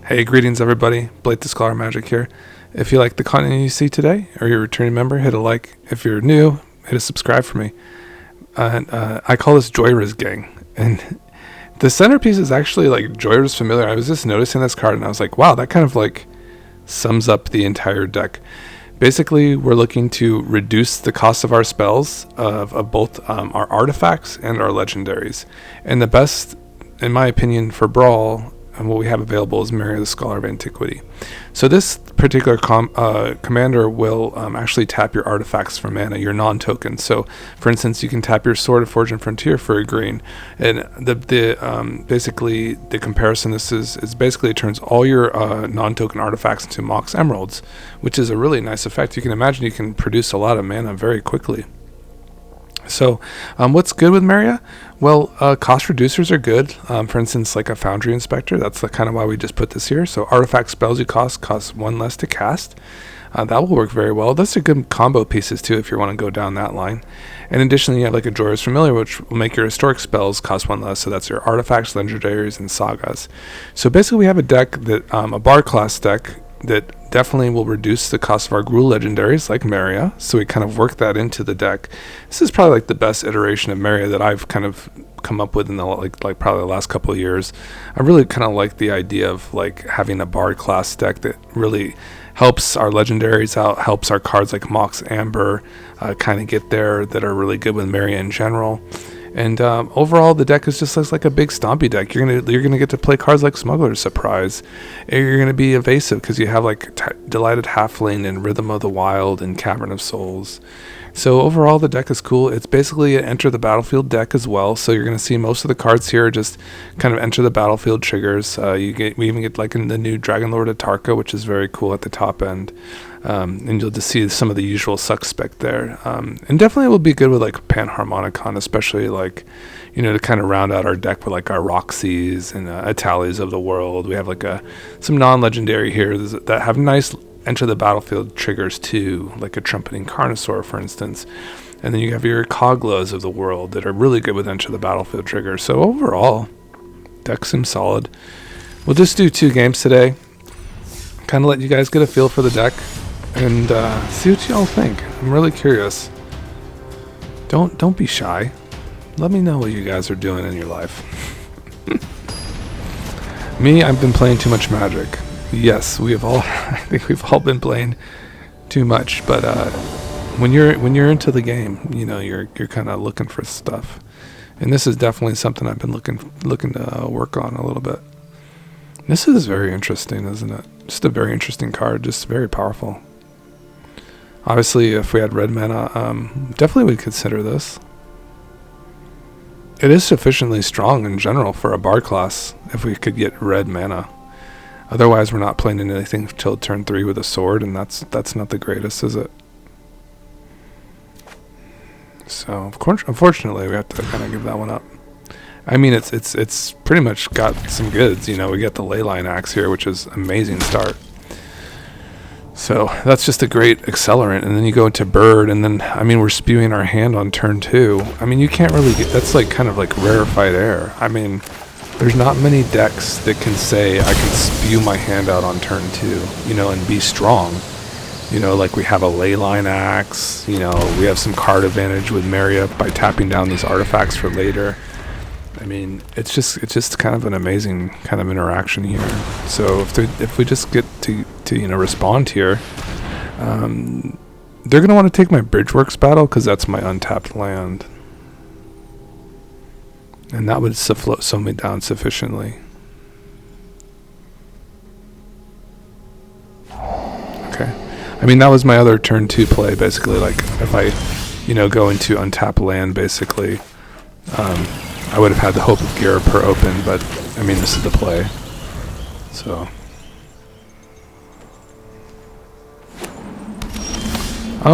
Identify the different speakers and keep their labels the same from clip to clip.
Speaker 1: Hey, greetings everybody, Blake the Scholar Magic here. If you like the content you see today, or you're a returning member, hit a like. If you're new, hit a subscribe for me. And I call this Joyriz Gang. And the centerpiece is actually like Joyriz familiar. I was just noticing this card and I was like, wow, that kind of like sums up the entire deck. Basically, we're looking to reduce the cost of our spells, of both our artifacts and our legendaries. And the best, in my opinion, for Brawl, and what we have available is Maria the Scholar of Antiquity. So this particular commander will actually tap your artifacts for mana, your non-token. So, for instance, you can tap your Sword of Fortune Frontier for a green. And basically the comparison this is basically it turns all your non-token artifacts into Mox Emeralds, which is a really nice effect. You can imagine you can produce a lot of mana very quickly. So what's good with Maria? Well, cost reducers are good. For instance, like a Foundry Inspector, that's kind of why we just put this here. So artifact spells you cost one less to cast. That will work very well. That's a good combo pieces too if you want to go down that line. And additionally, you have like a Joyriz Familiar, which will make your historic spells cost one less. So that's your artifacts, legendaries, and sagas. So basically we have a deck that, a Bard class deck, that definitely will reduce the cost of our Gruul Legendaries like Maria, so we kind of work that into the deck. This is probably like the best iteration of Maria that I've kind of come up with in the like probably the last couple of years. I really kind of like the idea of like having a Bard class deck that really helps our legendaries out, helps our cards like Mox Amber kind of get there, that are really good with Maria in general. And overall, the deck is just looks like a big stompy deck. You're gonna get to play cards like Smuggler's Surprise. And you're gonna be evasive because you have like Delighted Halfling and Rhythm of the Wild and Cavern of Souls. So overall, the deck is cool. It's basically an enter the battlefield deck as well. So you're gonna see most of the cards here are just kind of enter the battlefield triggers. We even get like in the new Dragon Lord Atarka, which is very cool at the top end. And you'll just see some of the usual suspect there. And definitely will be good with like Panharmonicon, especially like, you know, to kind of round out our deck with like our Roxys and Atalis of the world. We have like some non-legendary here that have nice enter the battlefield triggers too, like a Trumpeting Carnosaur, for instance. And then you have your Koglas of the world that are really good with enter the battlefield triggers. So overall, deck seems solid. We'll just do 2 games today. Kind of let you guys get a feel for the deck and see what y'all think. I'm really curious. Don't be shy. Let me know what you guys are doing in your life. Me, I've been playing too much Magic. Yes, we have all. I think we've all been playing too much. But when you're into the game, you know you're kind of looking for stuff, and this is definitely something I've been looking to work on a little bit. This is very interesting, isn't it? Just a very interesting card, just very powerful. Obviously, if we had red mana, definitely would consider this. It is sufficiently strong in general for a Bard class if we could get red mana. Otherwise, we're not playing anything till turn 3 with a sword, and that's not the greatest, is it? So, of course, unfortunately, we have to kind of give that one up. I mean, it's pretty much got some goods. You know, we got the Leyline Axe here, which is amazing start. So that's just a great accelerant. And then you go into Bird, and then, I mean, we're spewing our hand on turn 2. I mean, you can't really get, that's like kind of like rarefied air. I mean, there's not many decks that can say I can spew my hand out on turn 2, you know, and be strong. You know, like we have a Leyline Axe, you know, we have some card advantage with Maria by tapping down these artifacts for later. I mean, it's just kind of an amazing kind of interaction here. So if we just get to you know respond here, they're gonna want to take my Bridgeworks Battle because that's my untapped land, and that would slow me down sufficiently. Okay, I mean that was my other turn 2 play basically. Like if I, you know, go into untap land basically. I would have had the hope of Gear per open, but I mean this is the play. So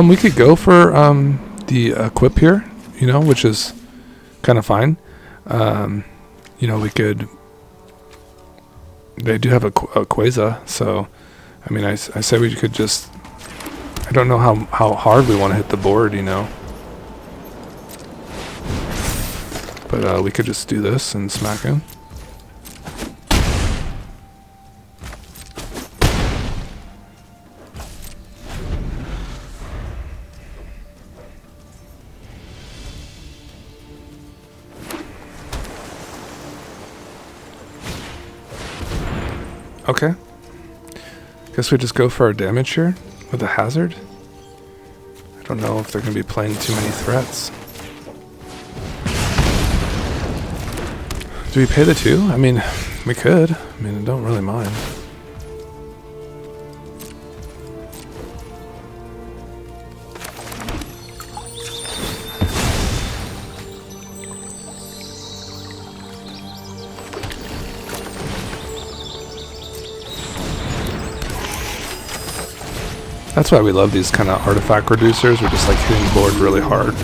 Speaker 1: we could go for the equip here, you know, which is kind of fine. You know, we could. They do have a Quasar, so I mean I say we could just. I don't know how hard we want to hit the board, you know. But we could just do this and smack him. Okay. Guess we just go for our damage here with a hazard. I don't know if they're going to be playing too many threats. Do we pay the 2? I mean, we could. I mean, I don't really mind. That's why we love these kind of artifact reducers. We're just like hitting the board really hard.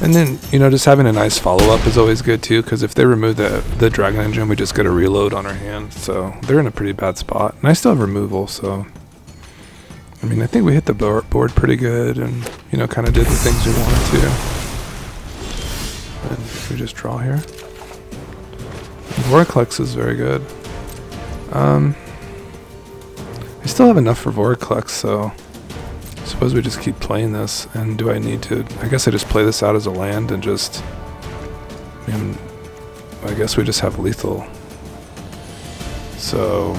Speaker 1: And then, you know, just having a nice follow-up is always good too, because if they remove the Dragon Engine, we just get a reload on our hand. So they're in a pretty bad spot. And I still have removal, so... I mean, I think we hit the board pretty good and, you know, kind of did the things we wanted to. And we just draw here. Voraclex is very good. I still have enough for Voraclex, so I suppose we just keep playing this. And do I need to... I guess I just play this out as a land and just... I guess we just have lethal. So...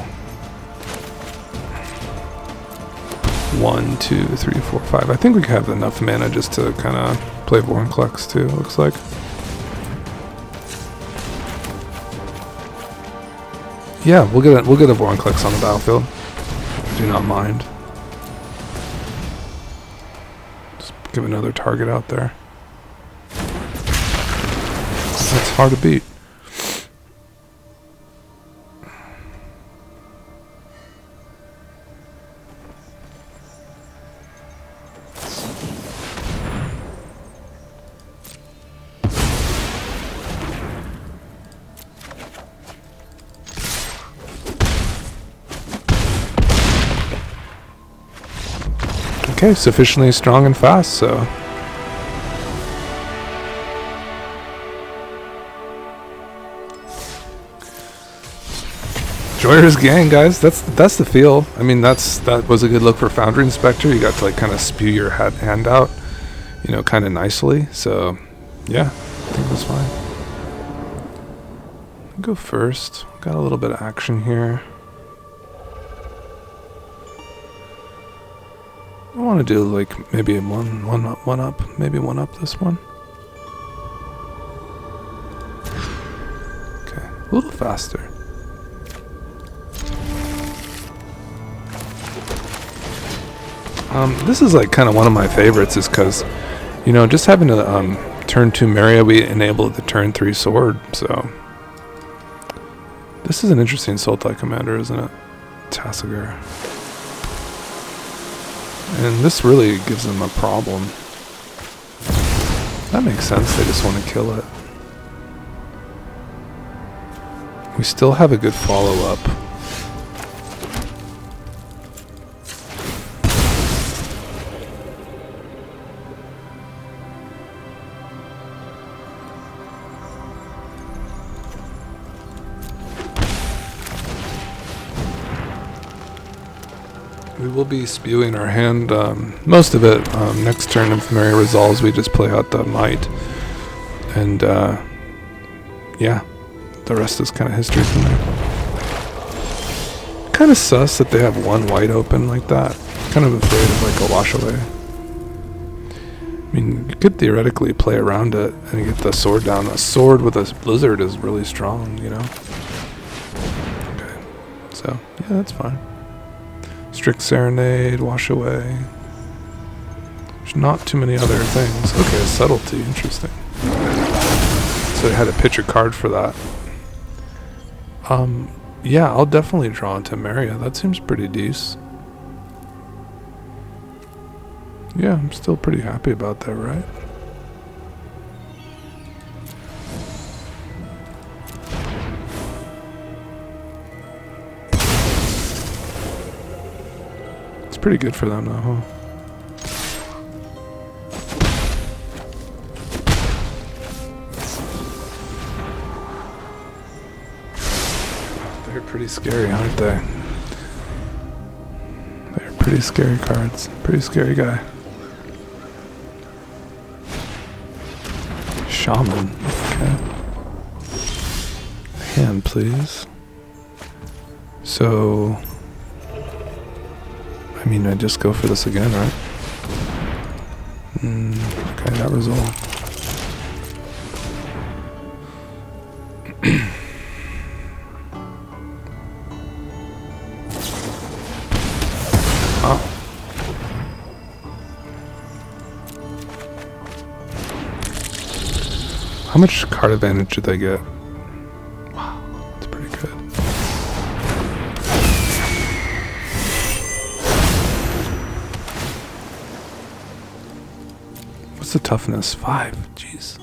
Speaker 1: 1, 2, 3, 4, 5. I think we have enough mana just to kind of play Voraclex too, looks like. Yeah, we'll get a Voraclex on the battlefield. Do not mind. Just give another target out there. That's hard to beat. Okay, sufficiently strong and fast, so... Joyous gang, guys. That's the feel. I mean, that was a good look for Foundry Inspector. You got to like kind of spew your hand out, you know, kind of nicely. So, yeah, I think it was fine. I'll go first. Got a little bit of action here. I want to do like maybe one up, maybe one up this one. Okay, a little faster. This is like kind of one of my favorites, is because, you know, just having a turn 2 Maria, we enable the turn 3 sword. So this is an interesting Sultai commander, isn't it? Tassiger. And this really gives them a problem. That makes sense, they just want to kill it. We still have a good follow-up. We will be spewing our hand, most of it. Next turn, if Maria resolves, we just play out the Might. And, yeah, the rest is kind of history from there. Kind of sus that they have one white open like that. Kind of afraid of like a wash away. I mean, you could theoretically play around it and get the sword down. A sword with a blizzard is really strong, you know? Okay, so, yeah, that's fine. Strict Serenade, Wash Away. There's not too many other things. Okay, Subtlety, interesting. So I had to pitch a card for that. Yeah, I'll definitely draw into Maria. That seems pretty decent. Yeah, I'm still pretty happy about that, right? Pretty good for them though, huh? They're pretty scary, aren't they? They're pretty scary cards. Pretty scary guy. Shaman. Okay. Hand, please. So, I mean, I just go for this again, right? Okay, that resolved. Oh. How much card advantage did they get? Wow, that's pretty good. What's the toughness? 5. Jeez.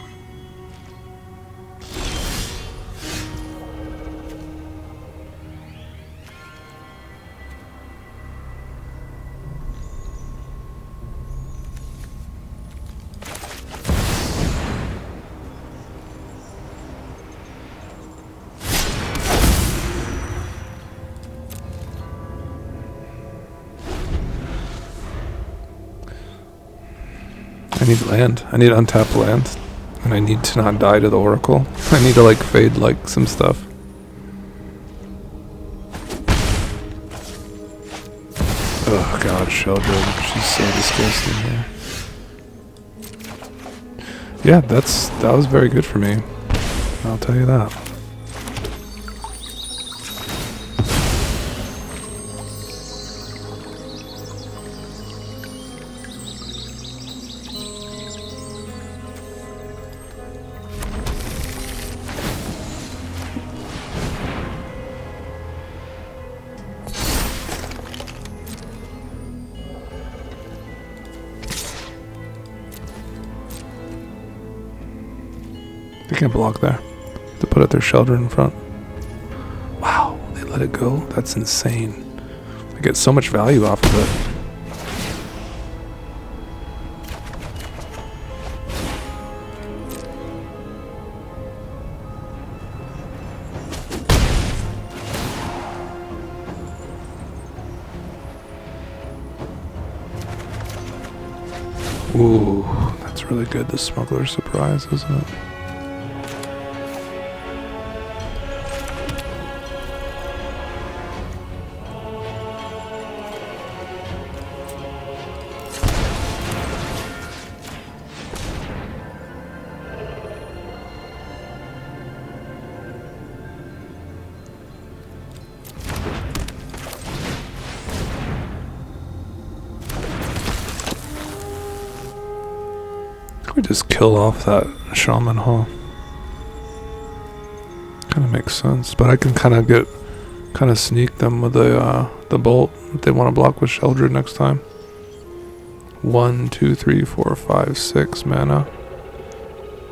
Speaker 1: I need land. I need untapped land. And I need to not die to the Oracle. I need to like fade like some stuff. Oh god, Sheldred. She's so disgusting here. Yeah, that was very good for me. I'll tell you that. They can't block there. They put out their Sheldred in front. Wow, they let it go? That's insane. I get so much value off of it. Ooh, that's really good. The Smuggler's Surprise, isn't it? We just kill off that shaman, huh? Kind of makes sense, but I can kind of sneak them with the bolt if they want to block with Sheldred next time. 1, 2, 3, 4, 5, 6 mana.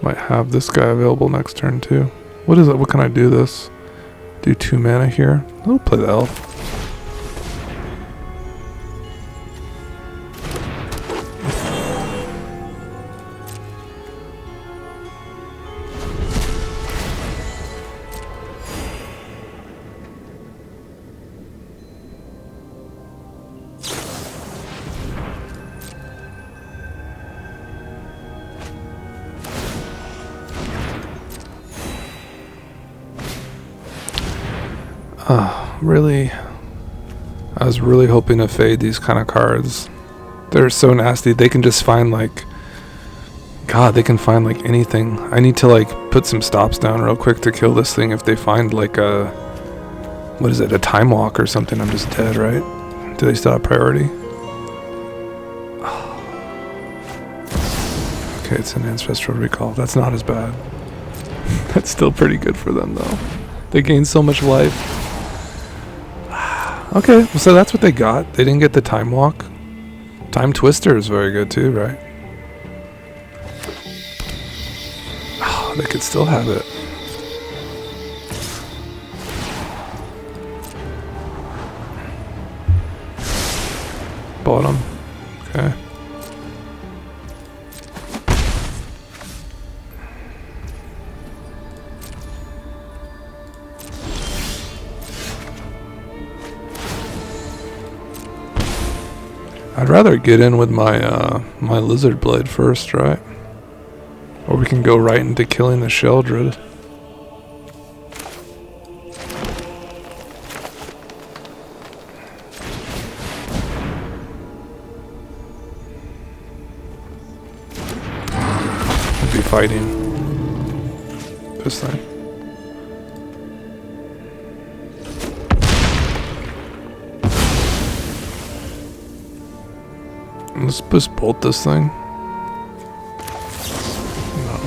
Speaker 1: Might have this guy available next turn too. What is it? What can I do this? Do 2 mana here. I'll play the elf. Really, I was really hoping to fade these kind of cards. They're so nasty. They can just find like, God, they can find like anything. I need to like put some stops down real quick to kill this thing. If they find like a, what is it, a time walk or something, I'm just dead, right? Do they still have priority? Okay, it's an Ancestral Recall. That's not as bad. That's still pretty good for them though. They gain so much life. Okay, so that's what they got. They didn't get the Time Walk. Time Twister is very good too, right? Oh, they could still have it. Bottom. Okay. I'd rather get in with my my Lizard Blade first, right? Or we can go right into killing the Sheldred. fighting this thing. Let's just bolt this thing. No.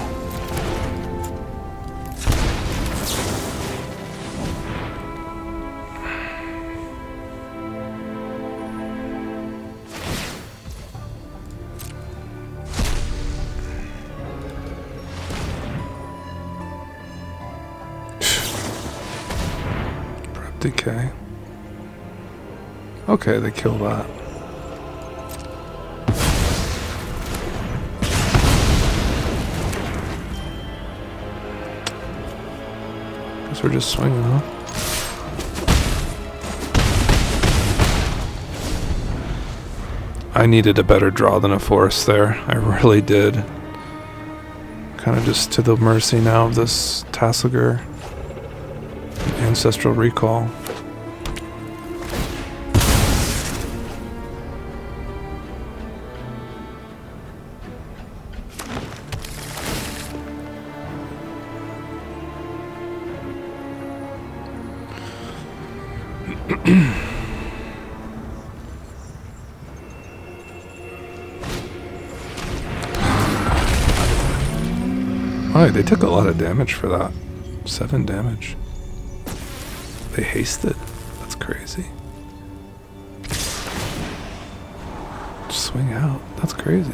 Speaker 1: Prep decay. Okay, they kill that. We're just swinging, huh? I needed a better draw than a forest there. I really did. Kind of just to the mercy now of this Tassiger Ancestral Recall. Oh, they took a lot of damage for that. 7 damage. They hasted. That's crazy. Swing out. That's crazy.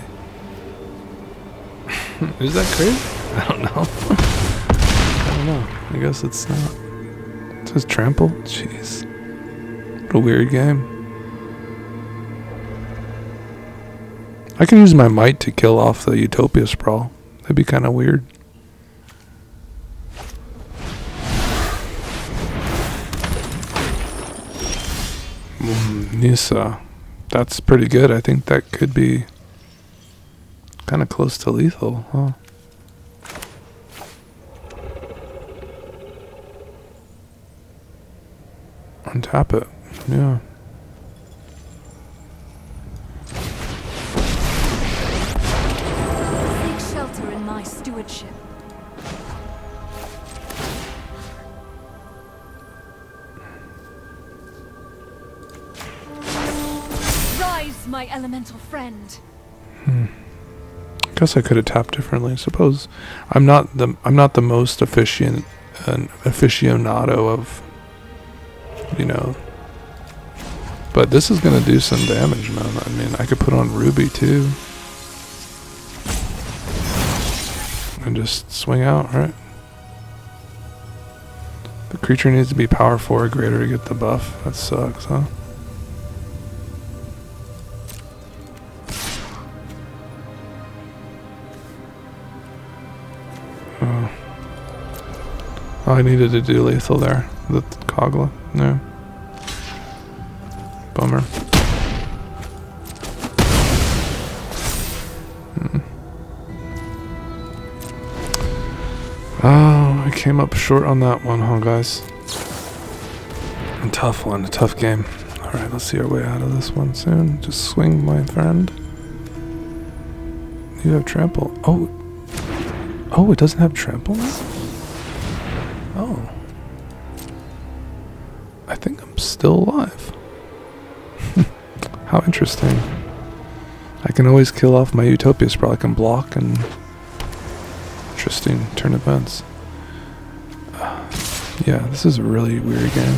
Speaker 1: Is that crazy? I don't know. I don't know. I guess it's not. It says trample? Jeez. What a weird game. I can use my might to kill off the Utopia Sprawl. That'd be kind of weird. Nisa. That's pretty good. I think that could be kind of close to lethal, huh? Untap it. Yeah.
Speaker 2: Take shelter in my stewardship. Rise, my elemental friend.
Speaker 1: Guess I could have tapped differently. I suppose I'm not the most aficionado of, you know. But this is gonna do some damage, man. I mean, I could put on Ruby too, and just swing out, right? The creature needs to be power 4 or greater to get the buff. That sucks, huh? Oh, I needed to do lethal there. The Kogla. No. Bummer. Oh, I came up short on that one, huh, guys? A tough one, a tough game. Alright, let's see our way out of this one soon. Just swing, my friend. You have trample. Oh. Oh, it doesn't have trample now? Oh. I think I'm still alive. How interesting. I can always kill off my Utopia Sprawl. I can block and... Interesting turn events. Yeah, this is a really weird game.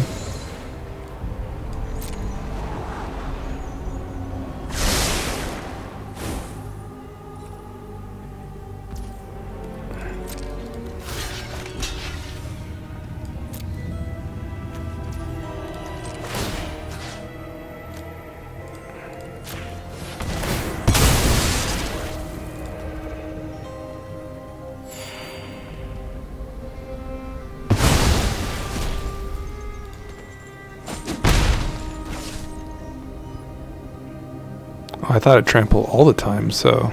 Speaker 1: I thought it trampled all the time, so...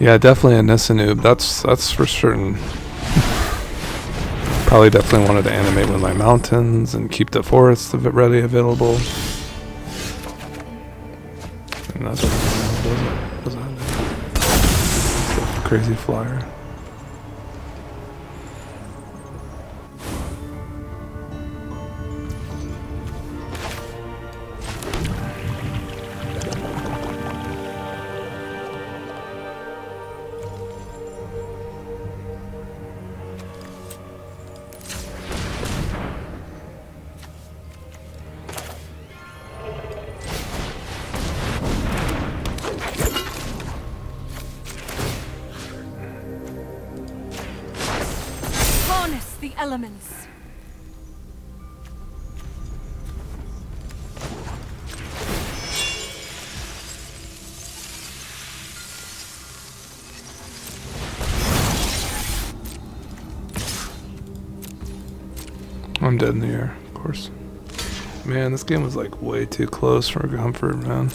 Speaker 1: Yeah, definitely a Nissa noob. That's for certain. Probably definitely wanted to animate with my mountains and keep the forests ready available. And that's what was that? Crazy flyer.
Speaker 2: Harness the elements.
Speaker 1: I'm dead in the air, of course. Man, this game was like way too close for comfort, man.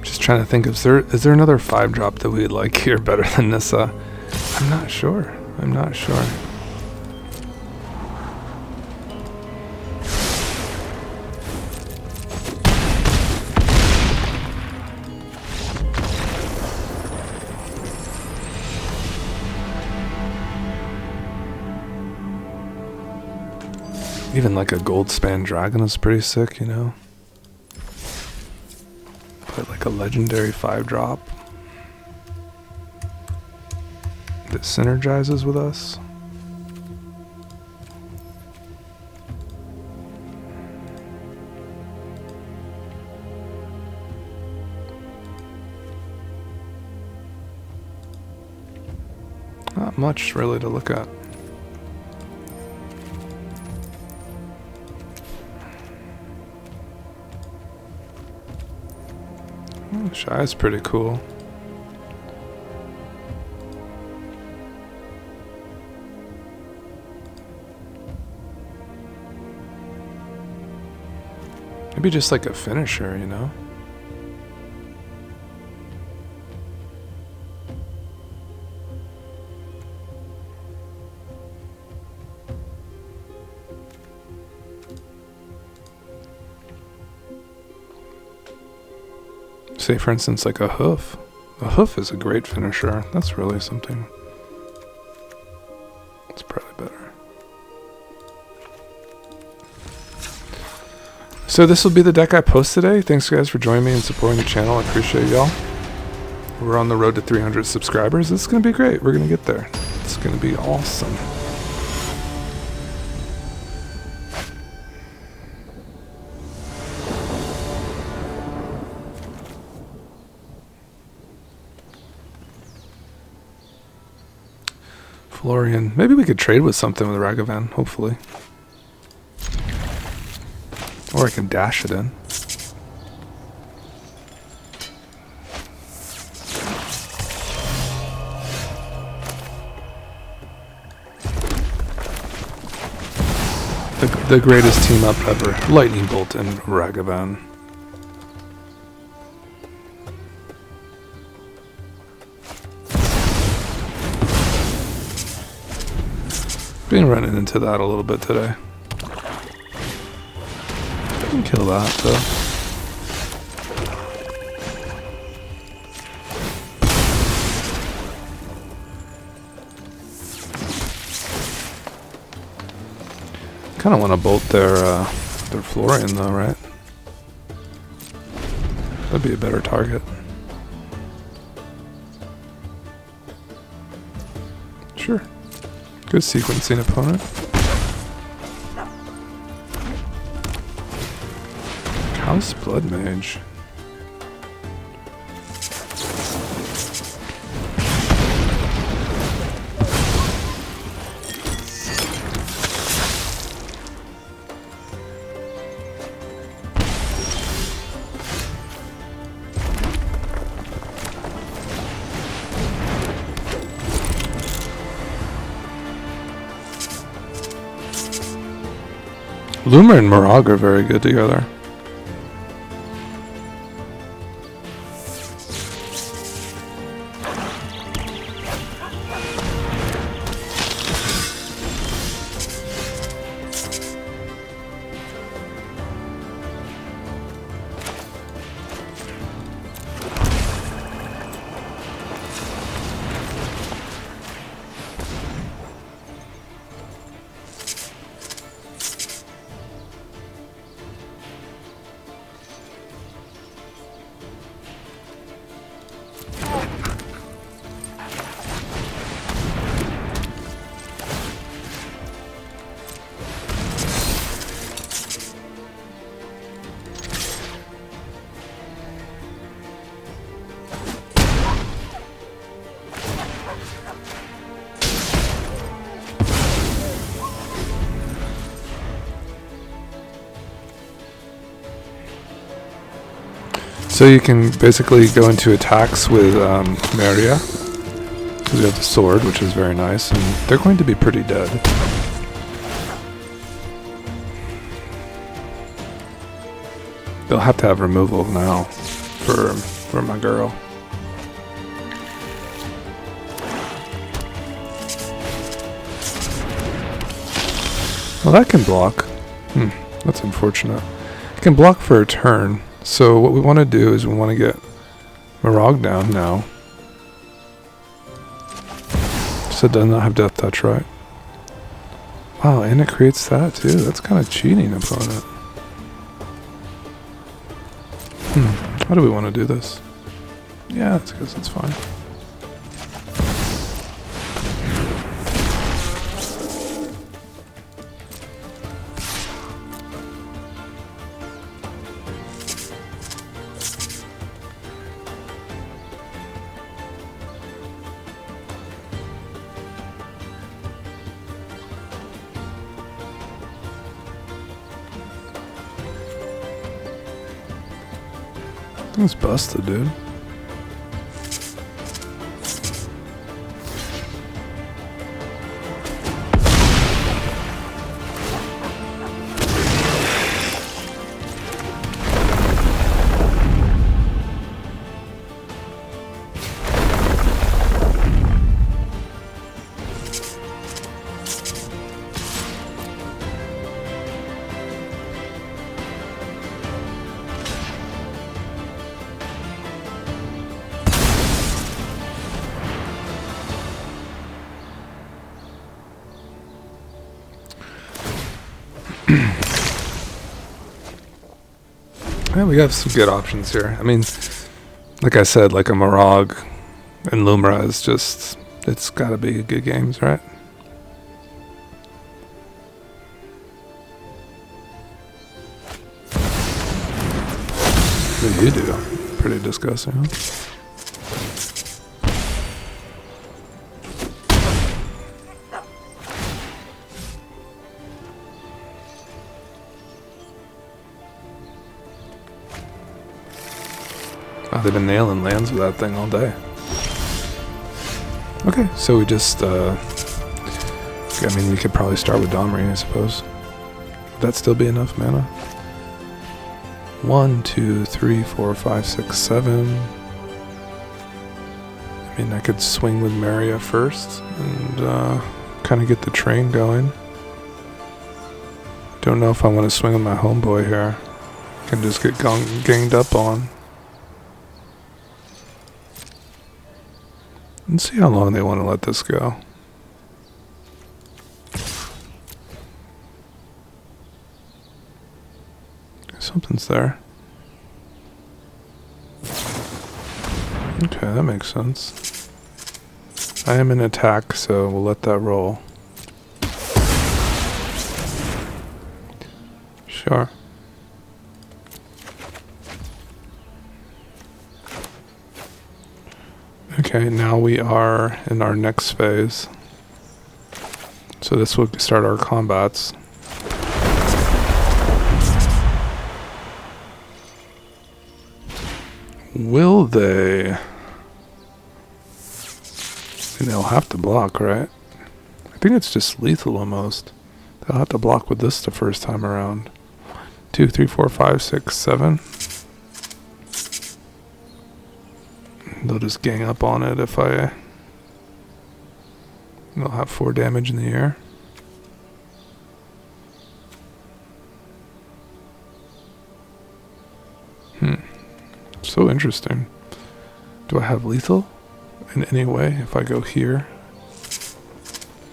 Speaker 1: Just trying to think, is there another 5-drop that we'd like here better than this? I'm not sure. I'm not sure. Even like a gold span dragon is pretty sick, you know? But like a legendary 5-drop that synergizes with us. Not much really to look at. Oh, Shy's pretty cool. Maybe just like a finisher, you know? Say, for instance, like a hoof. A hoof is a great finisher. That's really something. It's probably better. So this will be the deck I post today. Thanks guys for joining me and supporting the channel. I appreciate y'all. We're on the road to 300 subscribers. This is going to be great. We're going to get there. It's going to be awesome. Florian. Maybe we could trade with something with Ragavan, hopefully. Or I can dash it in. The greatest team up ever. Lightning Bolt and Ragavan. Been running into that a little bit today. Can kill that though. Kind of want to bolt their Florian though, right? That'd be a better target. Sure. Good sequencing opponent. House Blood Mage. Luma and Morag are very good together. So you can basically go into attacks with Maria, because we have the sword, which is very nice, and they're going to be pretty dead. They'll have to have removal now for my girl. Well, that can block. That's unfortunate. It can block for a turn. So what we want to do is we want to get Morag down now. So it does not have Death Touch, right? Wow, and it creates that too. That's kind of cheating, opponent. How do we want to do this? Yeah, I guess that's fine. It's busted, dude. Yeah, we have some good options here. I mean, like I said, like a Morag and Lumra is just, it's gotta be good games, right? What do you do? Pretty disgusting, huh? Oh, they've been nailing lands with that thing all day. Okay, so we just, I mean, we could probably start with Domri, I suppose. Would that still be enough mana? 1, 2, 3, 4, 5, 6, 7. I mean, I could swing with Maria first and kind of get the train going. Don't know if I want to swing with my homeboy here. Can just get ganged up on. And see how long they want to let this go. Something's there. Okay, that makes sense. I am in attack, so we'll let that roll. Sure. Okay, now we are in our next phase. So this will start our combats. Will they? And they'll have to block, right? I think it's just lethal almost. I'll have to block with this the first time around. 2, 3, 4, 5, 6, 7. They'll just gang up on it if I... They'll have 4 damage in the air. So interesting. Do I have lethal in any way if I go here?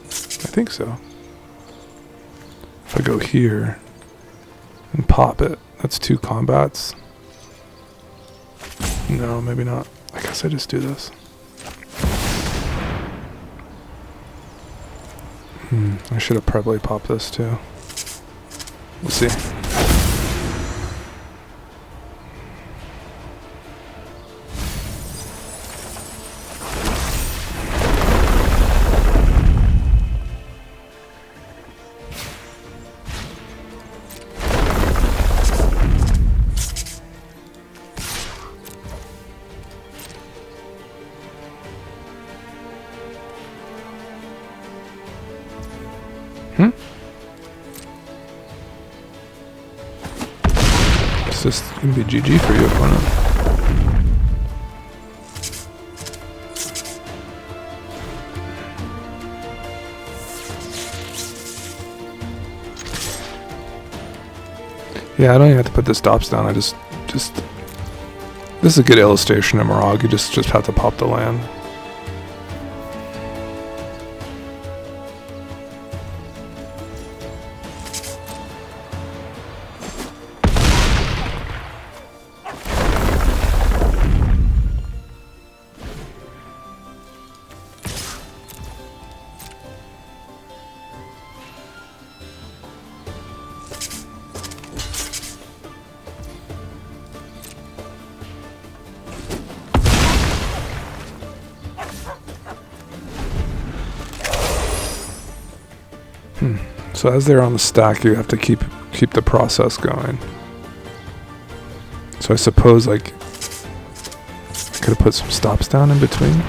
Speaker 1: I think so. If I go here and pop it, that's 2 combats. No, maybe not. I guess I just do this. I should have probably popped this too. We'll see. It's just gonna be GG for you, opponent. Yeah, I don't even have to put the stops down. I just this is a good illustration of Morag. You just have to pop the land. So as they're on the stack, you have to keep the process going. So I suppose like I could have put some stops down in between.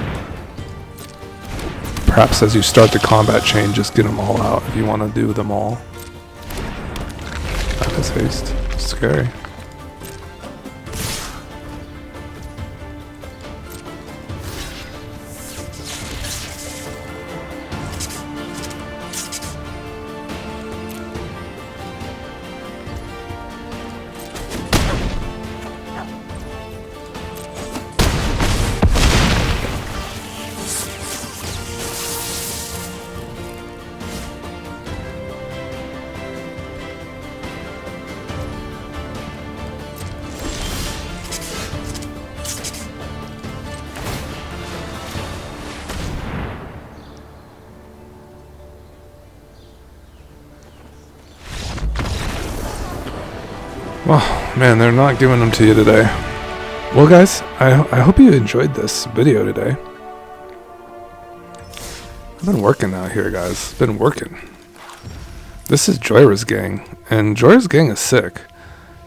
Speaker 1: Perhaps as you start the combat chain, just get them all out if you want to do them all. That is haste. Scary. Oh man, they're not giving them to you today. Well guys, I hope you enjoyed this video today. I've been working out here, guys. Been working. This is Joyra's gang, and Joyra's gang is sick.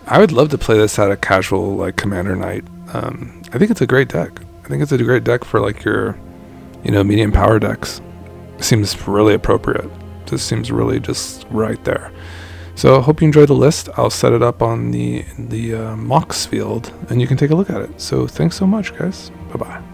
Speaker 1: I would love to play this at a casual like commander night. I think it's a great deck. I think it's a great deck for like your, medium power decks. It seems really appropriate. Just seems really just right there. So I hope you enjoy the list. I'll set it up on the mocks field, and you can take a look at it. So thanks so much, guys. Bye-bye.